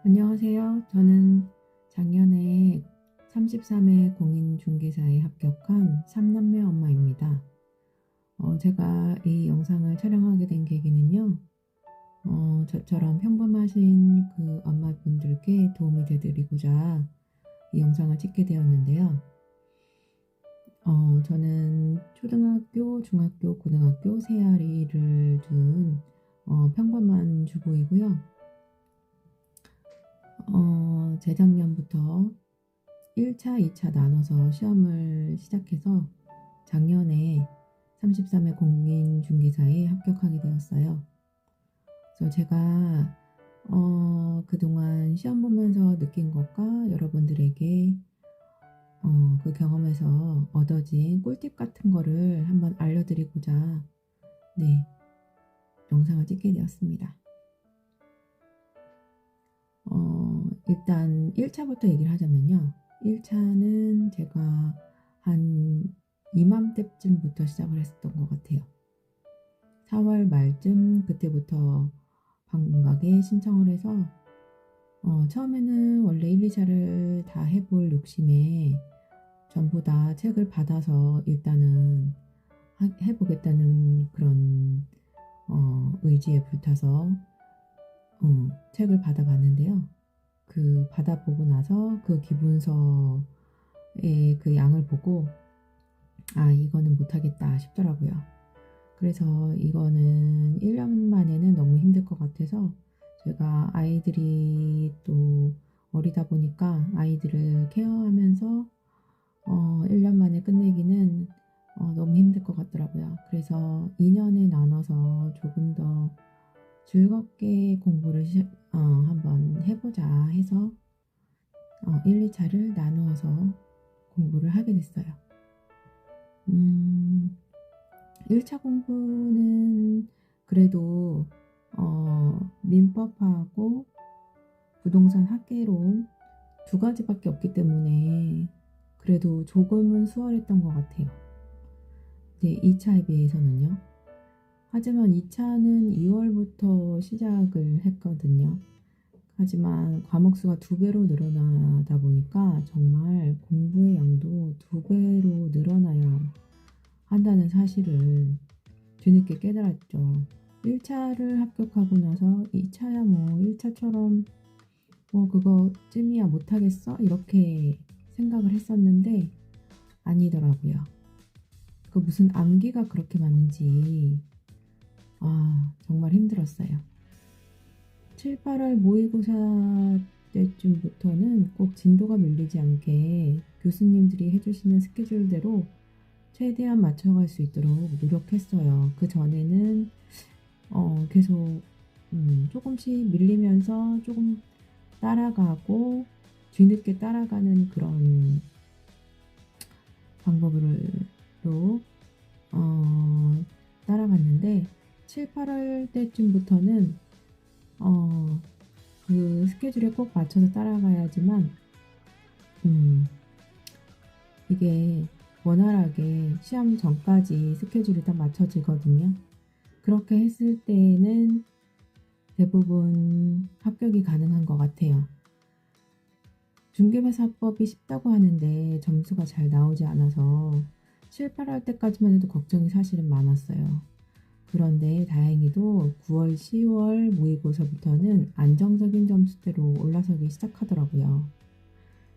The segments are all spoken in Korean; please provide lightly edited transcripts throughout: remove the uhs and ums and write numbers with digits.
안녕하세요. 저는 작년에 33회 공인중개사에 합격한 3남매 엄마입니다. 제가 이 영상을 촬영하게 된 계기는요. 저처럼 평범하신 그 엄마분들께 도움이 되드리고자 이 영상을 찍게 되었는데요. 저는 초등학교, 중학교, 고등학교 세 아이를 둔 평범한 주부이고요. 재작년부터 1차, 2차 나눠서 시험을 시작해서 작년에 33회 공인중개사에 합격하게 되었어요. 그래서 제가 그동안 시험 보면서 느낀 것과 여러분들에게 그 경험에서 얻어진 꿀팁 같은 거를 한번 알려드리고자 영상을 찍게 되었습니다. 일단 1차부터 얘기를 하자면요. 1차는 제가 한 이맘때쯤부터 시작을 했었던 것 같아요. 4월 말쯤 그때부터 방문가게 신청을 해서 처음에는 원래 1, 2차를 다 해볼 욕심에 전부 다 책을 받아서 일단은 해보겠다는 그런 의지에 불타서 책을 받아봤는데요. 그 받아보고 나서 그 기분서의 그 양을 보고 이거는 못하겠다 싶더라고요. 그래서 이거는 1년 만에는 너무 힘들 것 같아서 제가 아이들이 또 어리다 보니까 아이들을 케어하면서 1년 만에 끝내기는 너무 힘들 것 같더라고요. 그래서 2년에 나눠서 조금 더 즐겁게 공부를 한번 해보자 해서 1, 2차를 나누어서 공부를 하게 됐어요. 1차 공부는 그래도 민법하고 부동산 학개론 두 가지밖에 없기 때문에 그래도 조금은 수월했던 것 같아요. 2차에 비해서는요. 하지만 2차는 2월부터 시작을 했거든요. 하지만 과목 수가 2배로 늘어나다 보니까 정말 공부의 양도 2배로 늘어나야 한다는 사실을 뒤늦게 깨달았죠. 1차를 합격하고 나서 2차야 뭐 1차처럼 그거쯤이야 못하겠어? 이렇게 생각을 했었는데 아니더라고요. 그 무슨 암기가 그렇게 많은지 정말 힘들었어요. 7, 8월 모의고사 때쯤부터는 꼭 진도가 밀리지 않게 교수님들이 해주시는 스케줄대로 최대한 맞춰갈 수 있도록 노력했어요. 그 전에는 계속 조금씩 밀리면서 조금 따라가고 뒤늦게 따라가는 그런 방법으로 따라갔는데 7, 8월 때쯤부터는 그 스케줄에 꼭 맞춰서 따라가야지만 이게 원활하게 시험 전까지 스케줄이 다 맞춰지거든요. 그렇게 했을 때는 대부분 합격이 가능한 것 같아요. 중개사법이 쉽다고 하는데 점수가 잘 나오지 않아서 7, 8월 때까지만 해도 걱정이 사실은 많았어요. 그런데 다행히도 9월, 10월 모의고사부터는 안정적인 점수대로 올라서기 시작하더라고요.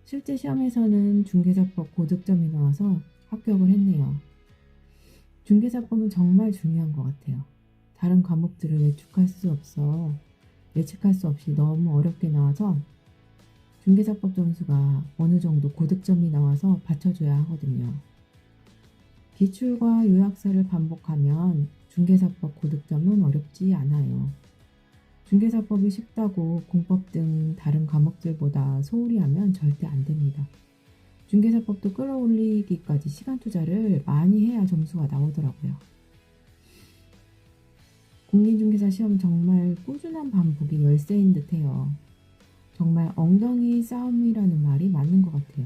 실제 시험에서는 중개사법 고득점이 나와서 합격을 했네요. 중개사법은 정말 중요한 것 같아요. 다른 과목들을 예측할 수 없이 너무 어렵게 나와서 중개사법 점수가 어느 정도 고득점이 나와서 받쳐줘야 하거든요. 기출과 요약서를 반복하면 중개사법 고득점은 어렵지 않아요. 중개사법이 쉽다고 공법 등 다른 과목들보다 소홀히 하면 절대 안 됩니다. 중개사법도 끌어올리기까지 시간 투자를 많이 해야 점수가 나오더라고요. 공인중개사 시험 정말 꾸준한 반복이 열쇠인 듯해요. 정말 엉덩이 싸움이라는 말이 맞는 것 같아요.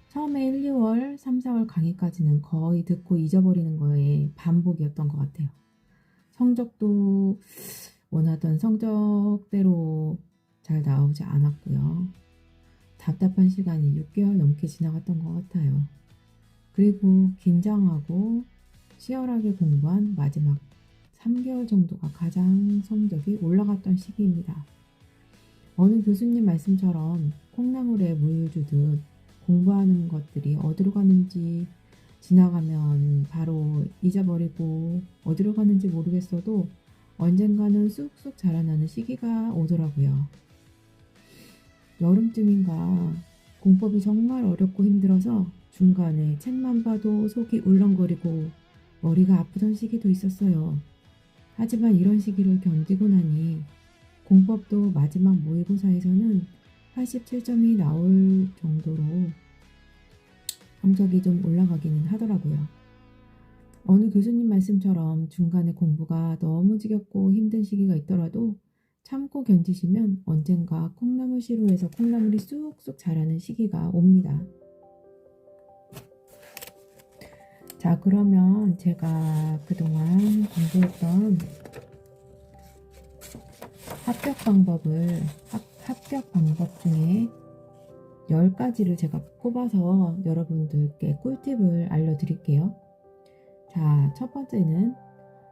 처음에 1, 2월, 3, 4월 강의까지는 거의 듣고 잊어버리는 거에 반복이었던 것 같아요. 성적도 원하던 성적대로 잘 나오지 않았고요. 답답한 시간이 6개월 넘게 지나갔던 것 같아요. 그리고 긴장하고 치열하게 공부한 마지막 3개월 정도가 가장 성적이 올라갔던 시기입니다. 어느 교수님 말씀처럼 콩나물에 물 주듯 공부하는 것들이 어디로 가는지 지나가면 바로 잊어버리고 어디로 가는지 모르겠어도 언젠가는 쑥쑥 자라나는 시기가 오더라고요. 여름쯤인가 공법이 정말 어렵고 힘들어서 중간에 책만 봐도 속이 울렁거리고 머리가 아프던 시기도 있었어요. 하지만 이런 시기를 견디고 나니 공법도 마지막 모의고사에서는 87점이 나올 정도로 성적이 좀 올라가기는 하더라고요. 어느 교수님 말씀처럼 중간에 공부가 너무 지겹고 힘든 시기가 있더라도 참고 견디시면 언젠가 콩나물 시루에서 콩나물이 쑥쑥 자라는 시기가 옵니다. 자, 그러면 제가 그동안 공부했던 합격 방법 중에 10가지를 제가 뽑아서 여러분들께 꿀팁을 알려드릴게요. 자, 첫 번째는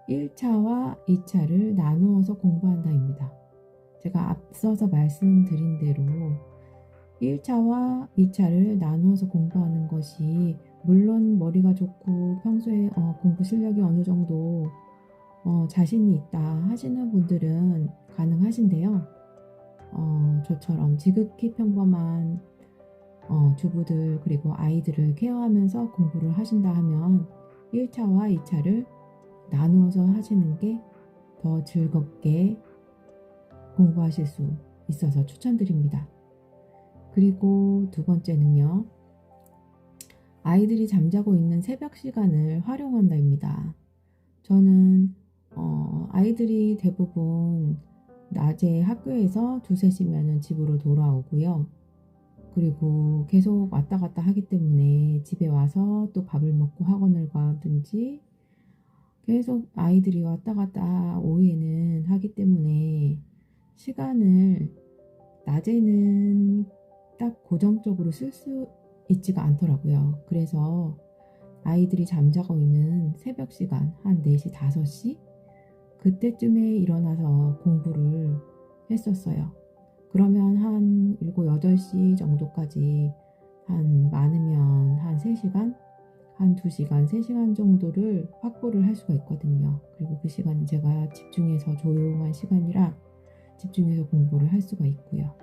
1차와 2차를 나누어서 공부한다입니다. 제가 앞서서 말씀드린 대로 1차와 2차를 나누어서 공부하는 것이 물론 머리가 좋고 평소에 공부 실력이 어느 정도 자신이 있다 하시는 분들은 가능하신데요. 저처럼 지극히 평범한 주부들 그리고 아이들을 케어하면서 공부를 하신다 하면 1차와 2차를 나누어서 하시는 게 더 즐겁게 공부하실 수 있어서 추천드립니다. 그리고 두 번째는요. 아이들이 잠자고 있는 새벽 시간을 활용한다입니다. 저는 아이들이 대부분 낮에 학교에서 2, 3시면 집으로 돌아오고요. 그리고 계속 왔다 갔다 하기 때문에 집에 와서 또 밥을 먹고 학원을 가든지 계속 아이들이 왔다 갔다 오해는 하기 때문에 시간을 낮에는 딱 고정적으로 쓸 수 있지가 않더라고요. 그래서 아이들이 잠자고 있는 새벽 시간 한 4시, 5시 그때쯤에 일어나서 공부를 했었어요. 그러면 한 7, 8시 정도까지 많으면 한 3시간, 한 2시간, 3시간 정도를 확보를 할 수가 있거든요. 그리고 그 시간은 제가 집중해서 조용한 시간이라 집중해서 공부를 할 수가 있고요.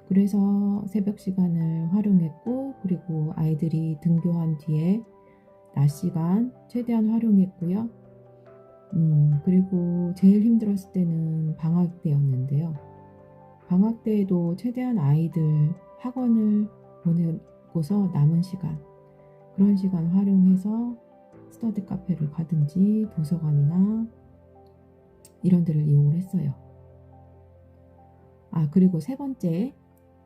그래서 새벽 시간을 활용했고 그리고 아이들이 등교한 뒤에 낮 시간 최대한 활용했고요. 그리고 제일 힘들었을 때는 방학 때였는데요. 방학 때에도 최대한 아이들 학원을 보내고서 남은 시간 그런 시간 활용해서 스터디 카페를 가든지 도서관이나 이런 데를 이용을 했어요. 그리고 세 번째,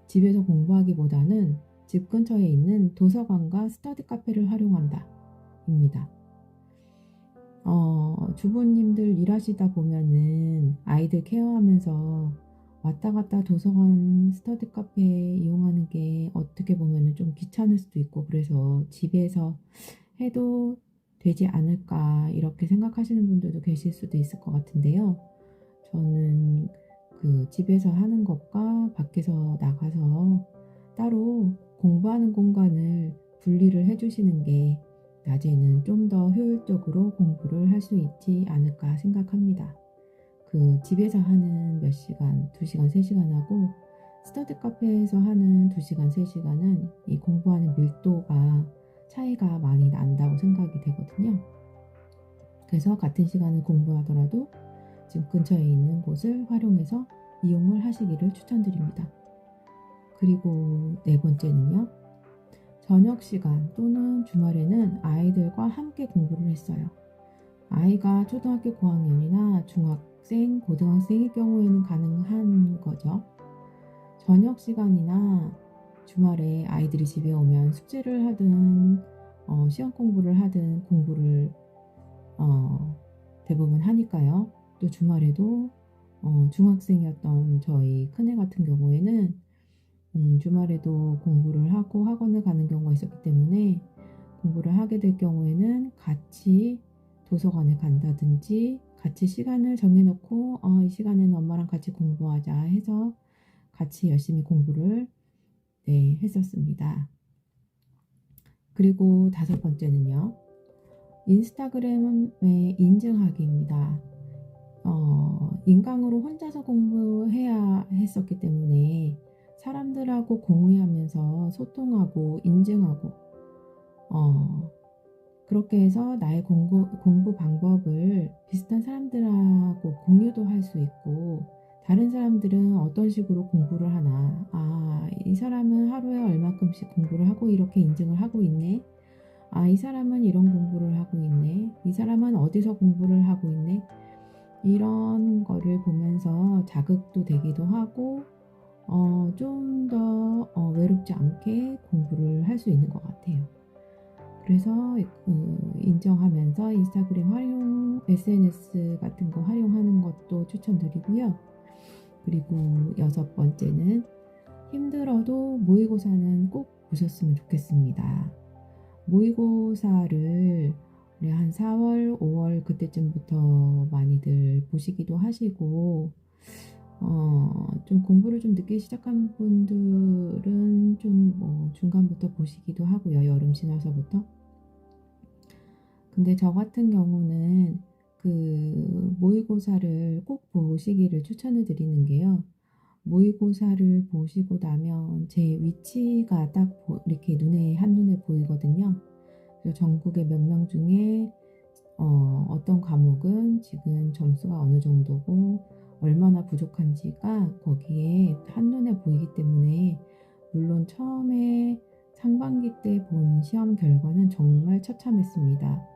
집에서 공부하기보다는 집 근처에 있는 도서관과 스터디 카페를 활용한다 입니다. 주부님들 일하시다 보면은 아이들 케어하면서 왔다 갔다 도서관 스터디 카페 이용하는 게 어떻게 보면은 좀 귀찮을 수도 있고 그래서 집에서 해도 되지 않을까 이렇게 생각하시는 분들도 계실 수도 있을 것 같은데요. 저는 그 집에서 하는 것과 밖에서 나가서 따로 공부하는 공간을 분리를 해주시는 게 낮에는 좀 더 효율적으로 공부를 할 수 있지 않을까 생각합니다. 그 집에서 하는 몇 시간, 2시간, 3시간 하고 스터디 카페에서 하는 2시간, 3시간은 이 공부하는 밀도가 차이가 많이 난다고 생각이 되거든요. 그래서 같은 시간을 공부하더라도 집 근처에 있는 곳을 활용해서 이용을 하시기를 추천드립니다. 그리고 네 번째는요. 저녁 시간 또는 주말에는 아이들과 함께 공부를 했어요. 아이가 초등학교 고학년이나 중학생, 고등학생일 경우에는 가능한 거죠. 저녁 시간이나 주말에 아이들이 집에 오면 숙제를 하든 시험 공부를 하든 공부를 대부분 하니까요. 또 주말에도 중학생이었던 저희 큰애 같은 경우에는 주말에도 공부를 하고 학원을 가는 경우가 있었기 때문에 공부를 하게 될 경우에는 같이 도서관에 간다든지 같이 시간을 정해 놓고 이 시간에는 엄마랑 같이 공부하자 해서 같이 열심히 공부를 네 했었습니다. 그리고 다섯 번째는요. 인스타그램의 인증하기입니다. 인강으로 혼자서 공부해야 했었기 때문에 사람들하고 공유하면서 소통하고 인증하고 그렇게 해서 나의 공부 방법을 비슷한 사람들하고 공유도 할 수 있고 다른 사람들은 어떤 식으로 공부를 하나 이 사람은 하루에 얼마큼씩 공부를 하고 이렇게 인증을 하고 있네. 이 사람은 이런 공부를 하고 있네. 이 사람은 어디서 공부를 하고 있네. 이런 거를 보면서 자극도 되기도 하고 좀 더 외롭지 않게 공부를 할 수 있는 것 같아요. 그래서 인정하면서 인스타그램 활용, SNS 같은 거 활용하는 것도 추천드리고요. 그리고 여섯 번째는 힘들어도 모의고사는 꼭 보셨으면 좋겠습니다. 모의고사를 우리 한 4월, 5월 그때쯤부터 많이들 보시기도 하시고 좀 공부를 좀 늦게 시작한 분들은 좀 중간부터 보시기도 하고요. 여름 지나서부터. 근데 저 같은 경우는 그 모의고사를 꼭 보시기를 추천을 드리는 게요. 모의고사를 보시고 나면 제 위치가 딱 이렇게 한눈에 보이거든요. 그래서 전국에 몇 명 중에 어떤 과목은 지금 점수가 어느 정도고 얼마나 부족한지가 거기에 한눈에 보이기 때문에 물론 처음에 상반기 때 본 시험 결과는 정말 처참했습니다.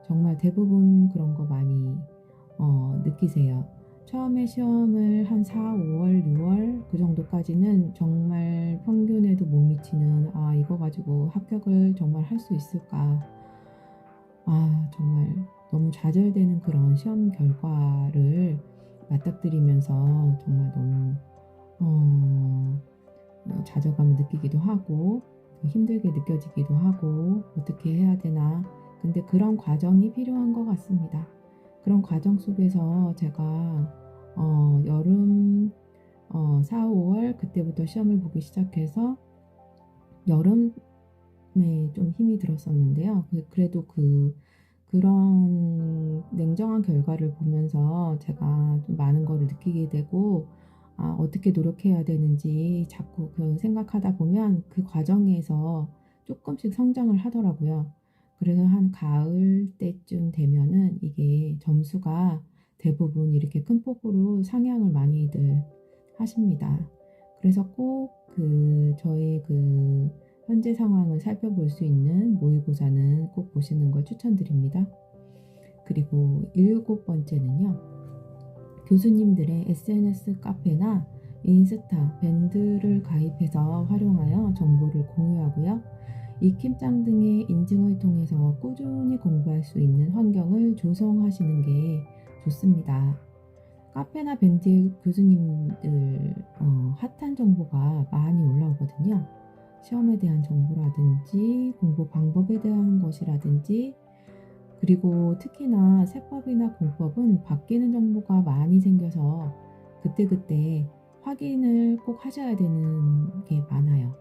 정말 대부분 그런 거 많이 느끼세요. 처음에 시험을 한 4, 5월, 6월 그 정도까지는 정말 평균에도 못 미치는 이거 가지고 합격을 정말 할 수 있을까 정말 너무 좌절되는 그런 시험 결과를 맞닥뜨리면서 정말 너무 좌절감을 느끼기도 하고 힘들게 느껴지기도 하고 어떻게 해야 되나. 근데 그런 과정이 필요한 것 같습니다. 그런 과정 속에서 제가 여름 4, 5월 그때부터 시험을 보기 시작해서 여름에 좀 힘이 들었었는데요. 그래도 그런 냉정한 결과를 보면서 제가 좀 많은 거를 느끼게 되고 어떻게 노력해야 되는지 자꾸 생각하다 보면 그 과정에서 조금씩 성장을 하더라고요. 그래서 한 가을 때쯤 되면은 이게 점수가 대부분 이렇게 큰 폭으로 상향을 많이들 하십니다. 그래서 꼭 저의 현재 상황을 살펴볼 수 있는 모의고사는 꼭 보시는 걸 추천드립니다. 그리고 일곱 번째는요. 교수님들의 SNS 카페나 인스타, 밴드를 가입해서 활용하여 정보를 공유하고요. 익힘장 등의 인증을 통해서 꾸준히 공부할 수 있는 환경을 조성하시는 게 좋습니다. 카페나 밴드 교수님들 핫한 정보가 많이 올라오거든요. 시험에 대한 정보라든지 공부 방법에 대한 것이라든지 그리고 특히나 세법이나 공법은 바뀌는 정보가 많이 생겨서 그때그때 확인을 꼭 하셔야 되는 게 많아요.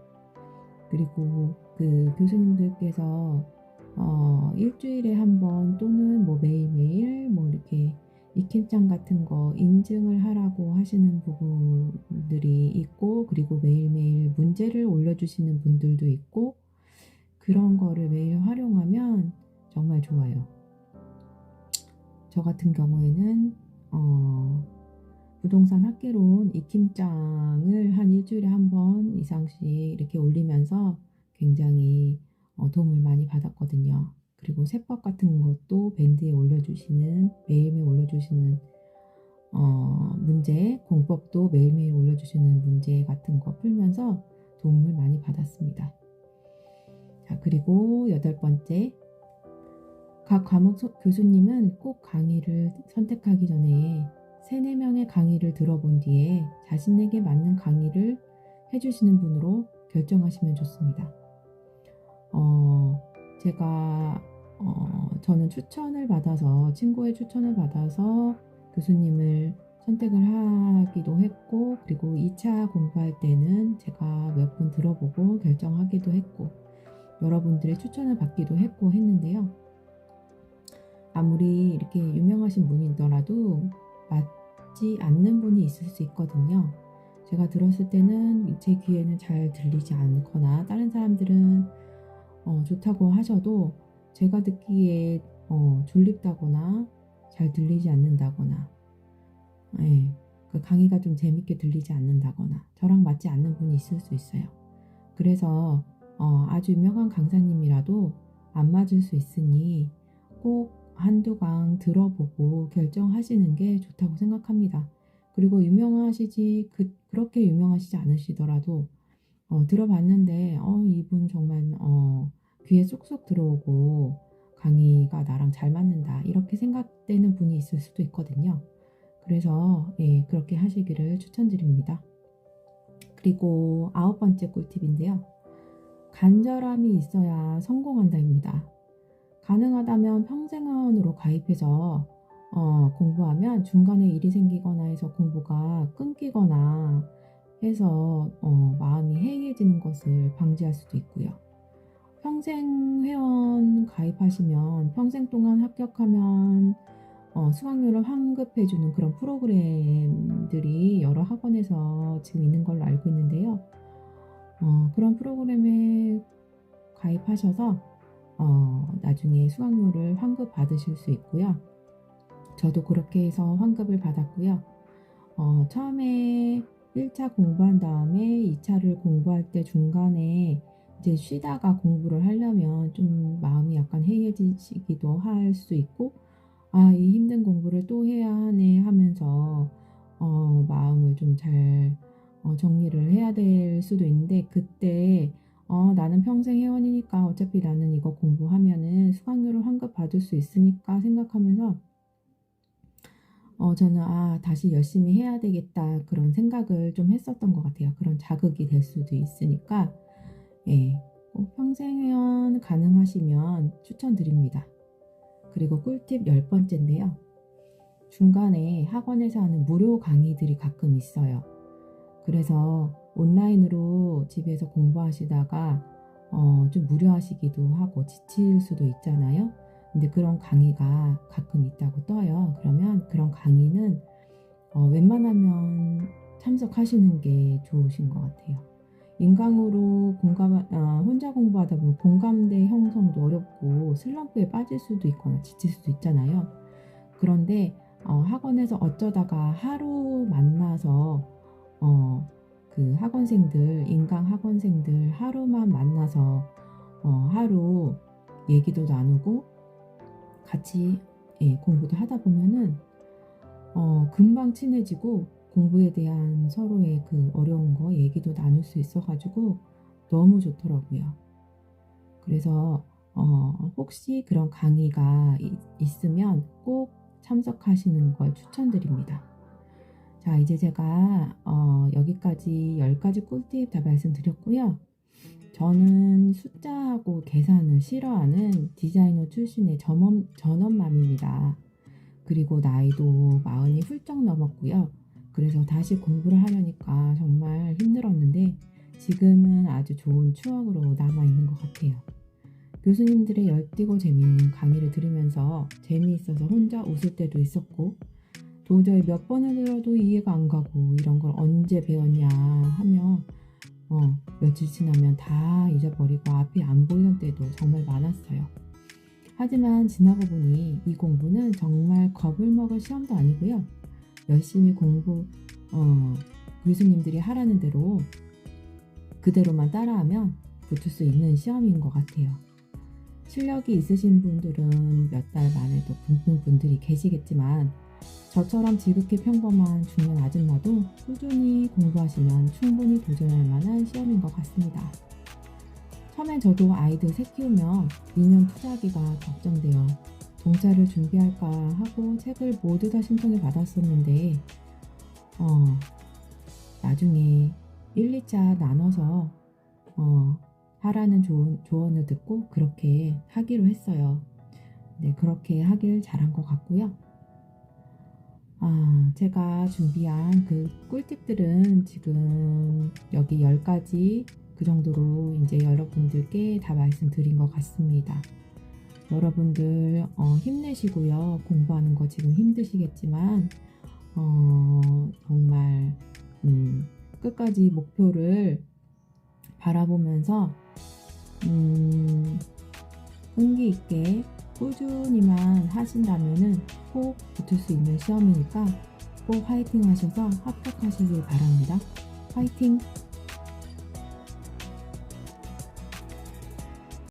그리고 교수님들께서 일주일에 한 번 또는 매일매일 이렇게 익힘장 같은 거 인증을 하라고 하시는 부분들이 있고 그리고 매일매일 문제를 올려주시는 분들도 있고 그런 거를 매일 활용하면 정말 좋아요. 저 같은 경우에는 부동산 학개론 익힘장을 한 일주일에 한 번 이상씩 이렇게 올리면서 굉장히 도움을 많이 받았거든요. 그리고 세법 같은 것도 밴드에 매일매일 올려주시는 문제, 공법도 매일매일 올려주시는 문제 같은 거 풀면서 도움을 많이 받았습니다. 자, 그리고 여덟 번째, 각 과목 교수님은 꼭 강의를 선택하기 전에 3-4명의 강의를 들어본 뒤에 자신에게 맞는 강의를 해주시는 분으로 결정하시면 좋습니다. 제가 저는 추천을 받아서, 친구의 추천을 받아서 교수님을 선택을 하기도 했고, 그리고 2차 공부할 때는 제가 몇 번 들어보고 결정하기도 했고, 여러분들의 추천을 받기도 했고 했는데요. 아무리 이렇게 유명하신 분이더라도 맞지 않는 분이 있을 수 있거든요. 제가 들었을 때는 제 귀에는 잘 들리지 않거나, 다른 사람들은 좋다고 하셔도 제가 듣기에 졸립다거나 잘 들리지 않는다거나, 그 강의가 좀 재밌게 들리지 않는다거나, 저랑 맞지 않는 분이 있을 수 있어요. 그래서 아주 유명한 강사님이라도 안 맞을 수 있으니 꼭 한두 강 들어보고 결정하시는 게 좋다고 생각합니다. 그리고 그렇게 유명하시지 않으시더라도 들어봤는데 이분 정말 귀에 쏙쏙 들어오고 강의가 나랑 잘 맞는다, 이렇게 생각되는 분이 있을 수도 있거든요. 그래서 그렇게 하시기를 추천드립니다. 그리고 9번째 꿀팁인데요. 간절함이 있어야 성공한다입니다. 가능하다면 평생원으로 가입해서 공부하면 중간에 일이 생기거나 해서 공부가 끊기거나 해서 마음이 해이해지는 것을 방지할 수도 있고요. 평생 회원 가입하시면 평생 동안 합격하면 수강료를 환급해주는 그런 프로그램들이 여러 학원에서 지금 있는 걸로 알고 있는데요. 그런 프로그램에 가입하셔서 나중에 수강료를 환급 받으실 수 있고요. 저도 그렇게 해서 환급을 받았고요. 처음에 1차 공부한 다음에 2차를 공부할 때 중간에 이제 쉬다가 공부를 하려면 좀 마음이 약간 해이해지기도 할 수 있고, 이 힘든 공부를 또 해야 하네 하면서 마음을 좀 잘 정리를 해야 될 수도 있는데, 그때 나는 평생 회원이니까 어차피 나는 이거 공부하면은 수강료를 환급 받을 수 있으니까 생각하면서 저는 다시 열심히 해야 되겠다, 그런 생각을 좀 했었던 것 같아요. 그런 자극이 될 수도 있으니까 꼭 평생 회원 가능하시면 추천드립니다. 그리고 꿀팁 10번째인데요. 중간에 학원에서 하는 무료 강의들이 가끔 있어요. 그래서 온라인으로 집에서 공부하시다가 좀 무료하시기도 하고 지칠 수도 있잖아요. 근데 그런 강의가 가끔 있다고 떠요. 그러면 그런 강의는 웬만하면 참석하시는 게 좋으신 것 같아요. 인강으로 혼자 공부하다 보면 공감대 형성도 어렵고 슬럼프에 빠질 수도 있거나 지칠 수도 있잖아요. 그런데 학원에서 어쩌다가 하루 만나서 그 학원생들, 인강 학원생들 하루만 만나서 하루 얘기도 나누고 같이 공부도 하다 보면은 금방 친해지고 공부에 대한 서로의 그 어려운 거 얘기도 나눌 수 있어가지고 너무 좋더라고요. 그래서 혹시 그런 강의가 있으면 꼭 참석하시는 걸 추천드립니다. 자, 이제 제가 여기까지 10가지 꿀팁 다 말씀드렸고요. 저는 숫자하고 계산을 싫어하는 디자이너 출신의 전업맘입니다. 그리고 나이도 40이 훌쩍 넘었고요. 그래서 다시 공부를 하려니까 정말 힘들었는데 지금은 아주 좋은 추억으로 남아있는 것 같아요. 교수님들의 열띠고 재미있는 강의를 들으면서 재미있어서 혼자 웃을 때도 있었고, 도저히 몇 번을 들어도 이해가 안 가고 이런 걸 언제 배웠냐 하며 며칠 지나면 다 잊어버리고 앞이 안 보이던 때도 정말 많았어요. 하지만 지나고 보니 이 공부는 정말 겁을 먹을 시험도 아니고요. 열심히 교수님들이 하라는 대로 그대로만 따라하면 붙을 수 있는 시험인 것 같아요. 실력이 있으신 분들은 몇 달 만에도 붙는 분들이 계시겠지만 저처럼 지극히 평범한 중년 아줌마도 꾸준히 공부하시면 충분히 도전할 만한 시험인 것 같습니다. 처음엔 저도 아이들 셋 키우며 2년 투자하기가 걱정되어 봉사를 준비할까 하고 책을 모두 다 신청해 받았었는데 어 나중에 1-2차 나눠서 하라는 조언을 듣고 그렇게 하기로 했어요. 네, 그렇게 하길 잘한 것 같고요. 제가 준비한 그 꿀팁들은 지금 여기 10가지 그 정도로 이제 여러분들께 다 말씀드린 것 같습니다. 여러분들 힘내시고요. 공부하는 거 지금 힘드시겠지만 정말 끝까지 목표를 바라보면서 끈기 있게 꾸준히만 하신다면은 꼭 붙을 수 있는 시험이니까 꼭 화이팅 하셔서 합격하시길 바랍니다. 화이팅!